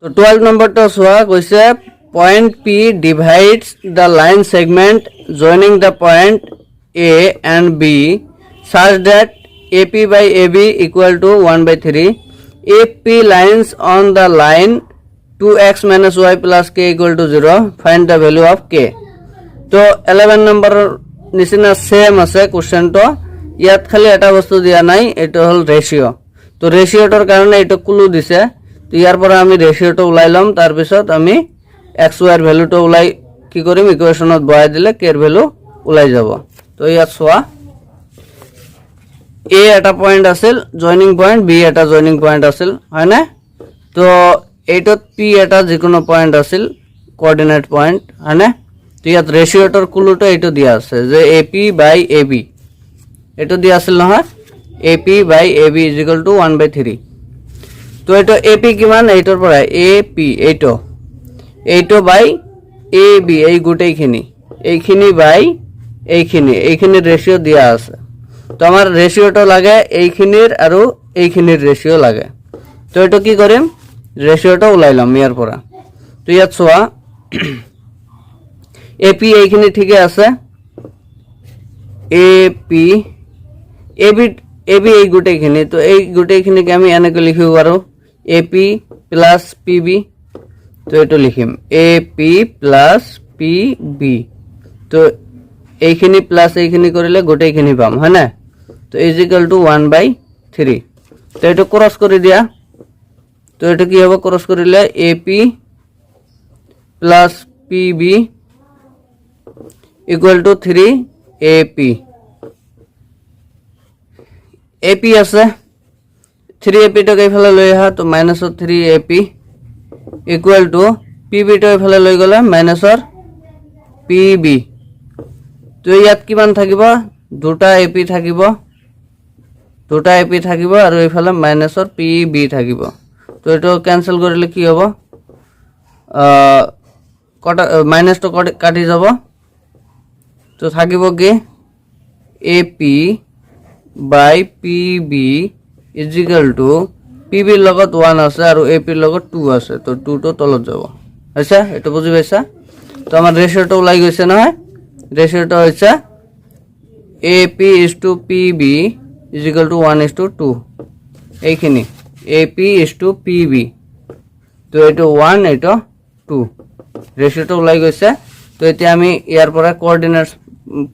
তো 12 নম্বৰটো চোৱা কৈছে point P divides the line segment joining the point A and B such that AP by AB equal to 1/3 if P lines on the line 2x minus y plus k equal to 0 find the value of k. তো 11 নম্বৰৰ নিচিনা same আছে কোশ্চেনটো ইয়াত খালি এটা বস্তু দিয়া নাই এটা হল রেশিও তো ৰেশিওটোৰ কাৰণে এটা ক্লু দিছে তো ইয়াৰ পৰা আমি ৰেশিওটো উলাই লম তাৰ পিছত আমি x y এৰ ভ্যালুটো উলাই কি কৰিম ইকুয়েশনত বহাই দিলে k এর ভ্যালু উলাই যাব তো ইয়াত সোয়া a এটা পয়েন্ট আছিল জয়নিং পয়েন্ট b এটা জয়নিং পয়েন্ট আছিল হয় না তো এইটো p এটা যিকোনো পয়েন্ট আছিল কোঅর্ডিনেট পয়েন্ট হয় না তো ইয়াত ৰেশিওটোৰ ক্লুটো এইটো দিয়া আছে যে AP by AB এটো দিয়া আছিল নহয় AP by AB = 1/3 তো এটো AP কিমান এইটোৰ পৰা AP এইটো বাই AB এই গোটেইখিনি এইখিনি বাই এইখিনি ৰেশিও দিয়া আছে তো আমাৰ ৰেশিওটো লাগে এইখিনিৰ আৰু এইখিনিৰ ৰেশিও লাগে তো এটো কি কৰিম ৰেশিওটো উলাইলাম ইয়াৰ পৰা তো ইয়াত সোয়া AP এইখিনি ঠিকই আছে AP AB এই গোটেইখিনি তো এই গোটেইখিনিকে আমি এনেকৈ লিখিব পাৰো AP plus PB তো এটো লিখিম AP plus PB তো এইখিনি প্লাস এইখিনি কৰিলে গোটেইখিনি পাম হয় না তো = 1/3 তো এটো ক্রস কৰি দিয়া তো এটো কি হবে ক্ৰস কৰিলে AP plus PB = 3 AP আছে 3AP টো এইফালে লৈ আহা তো -3AP = PB টো এইফালে লৈ গলে -PB তো ইয়াত কিমান থাকিব দুটা AP থাকিব আৰু এইফালে -PB থাকিব তো এটো ক্যান্সেল কৰিলে কি হ'ব মাইনাস তো কাটি যাব তো থাকিব কি AP by PB = PB ৰ লগত 1 আছে আৰু AP ৰ লগত 2 আছে তো 2 তো তলত যাব আচ্ছা এটো বুজি পাইছা তো আমাৰ রেশিওটো ওলাই গৈছে নহয় রেশিওটা হচ্ছে AP is to PB = 1:2 এইখিনি AP is to PB তো এটো 1 এটো 2 রেশিওটা ওলাই গৈছে তো এতিয়া আমি ইয়াৰ পৰা কোঅৰ্ডিনেট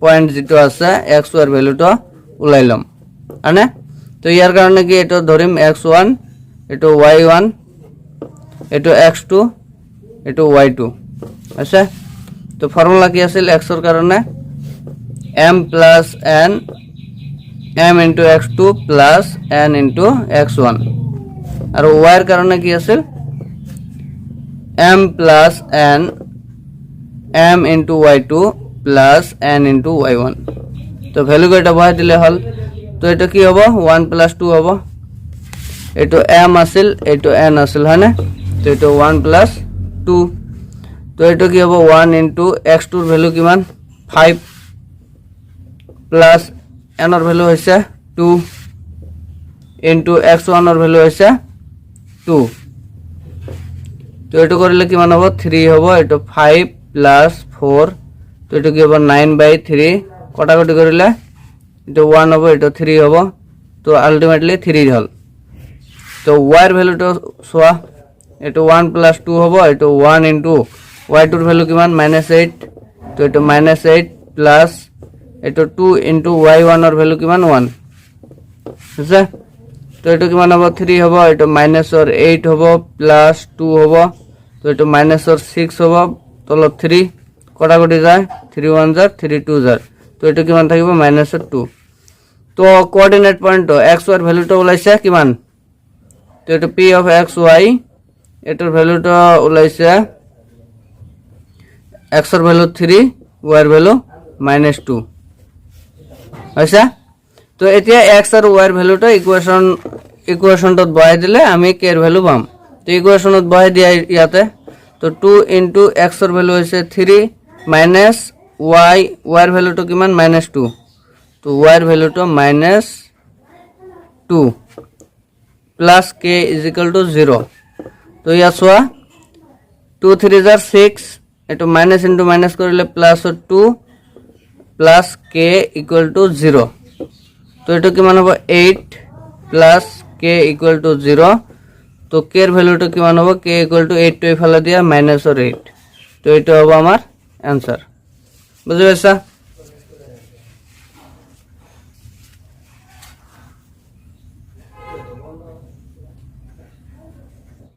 পয়েন্ট যেটো আছে x y এৰ ভ্যালুটা উলাইলাম আনে তো ইয়াৰ কাৰণে কি এটো ধৰিম x1 এটো y1 এটো x2 এটো y2 আছে তো ফর্মুলা কি আছিল x এর কারণে m plus n m into x2 plus n into x1 আর y এর কারণে কি আছিল m plus n m into y2 plus n into y1 তো ভ্যালু কয়টা বহাই দিলে হল তো এটা কি হবে 1 plus 2 হবে এটো m আছিল এটো n আছিল হয় না তো এটা 1 plus 2 তো এটো কি হবে 1 into x2 এর ভ্যালু কিমান 5 প্লাস n এর ভ্যালু হইছে 2 into x1 এর ভ্যালু হইছে 2 তো এটো করলে কিমান হবে 3 হবে এটো 5 plus 4 তো এটো কি হবে 9/3 কটাকটি করলে এটো 1 হবে এটো 3 হবে তো আলটিমেটলি 3 হল তো y এর ভ্যালুটা সোয়া এটো 1 plus 2 হবে এটো 1 into y2 এর ভ্যালু কিমান -8 তো এটো -8 প্লাস এটো 2 into y1 এর ভ্যালু কিমান 1 বুঝছে তো এটো কিমান হবে 3 হবে এটো -8 হবে প্লাস 2 হবে তো এটো -6 হবে তলত 3 কটাকটি যায় 3 1 jar 3 2 jar তো এটো কিমান থাকিব -2 তো কোঅর্ডিনেট পয়েন্ট x y এর ভ্যালুটা ওলাইছে কিমান তো এটো p of x y এটার ভ্যালুটা ওলাইছে x এর ভ্যালু 3 y এর ভ্যালু -2 আচ্ছা তো এতিয়া x আর y এর ভ্যালুটা ইকুয়েশনটত বহাই দিলে আমি k এর ভ্যালু পাম তো ইকুয়েশনত বহাই দিয়া ইয়াতে তো 2 into x এর ভ্যালু হইছে 3 minus y এর ভ্যালুটা কিমান -2 তো y এর ভ্যালুটা -2 plus k = 0 তো ইয়া সোয়া 2 3 जार 6 এটো মাইনাস ইনটু মাইনাস করলে প্লাস ও 2 প্লাস k ইকুয়াল টু 0 তো এটা কি মান হবে 8 প্লাস k ইকুয়াল টু 0 তো k এর ভ্যালুটা কি মান হবে k ইকুয়াল টু 8 টু ফেলা দিয়া মাইনাস और 8 তো এটা হবে আমার आंसर বুঝতে পারছা